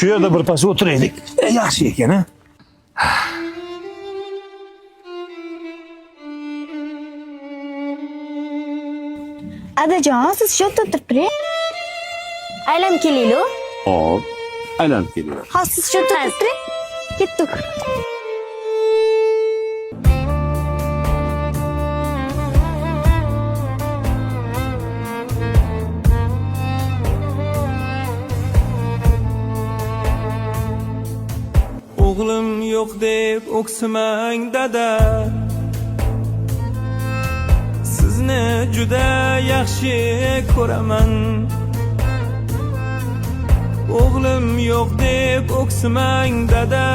Shu yerda birpas o'tiraylik. Yaxshi ekan, ha? Adajon, siz shu yerda o'tirib turing. Aylanib kelaylik. Hop, aylanib kelyapti. Ha, siz shu yerda o'tirib turing. Ketdik. O'g'lim yo'q deb o'ksimang dada, sizni juda yaxshi ko'raman. O'g'lim yo'q deb o'ksimang dada,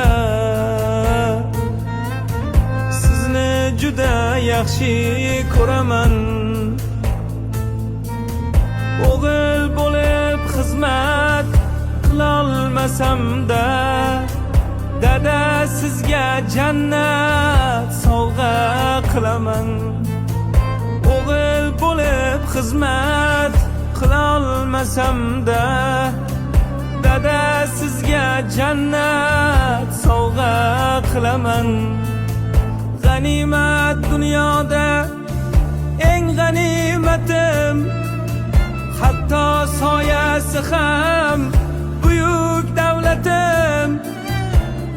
sizni juda yaxshi ko'raman. O'g'il bo'lib xizmat qilolmasam-da, dada sizga jannat sovg'a qilaman. O'g'il bo'lib xizmat qilolmasam-da, dada sizga jannat sovg'a qilaman. G'animat dunyoda eng g'animatim, hatto soyasi ham buyuk davlatim.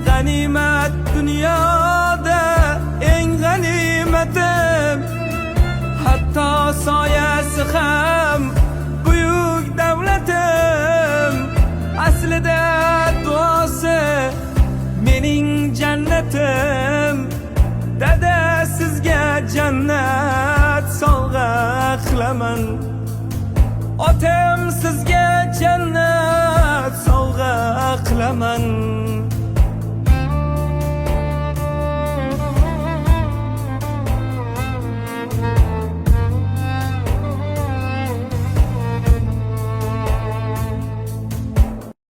G'animat dunyoda eng g'animatim, hatto soyasi ham buyuk davlatim. Aslida duosi mening jannatim, dada sizga jannat sovg'a qilaman. Otam sizga jannat sovg'a qilaman.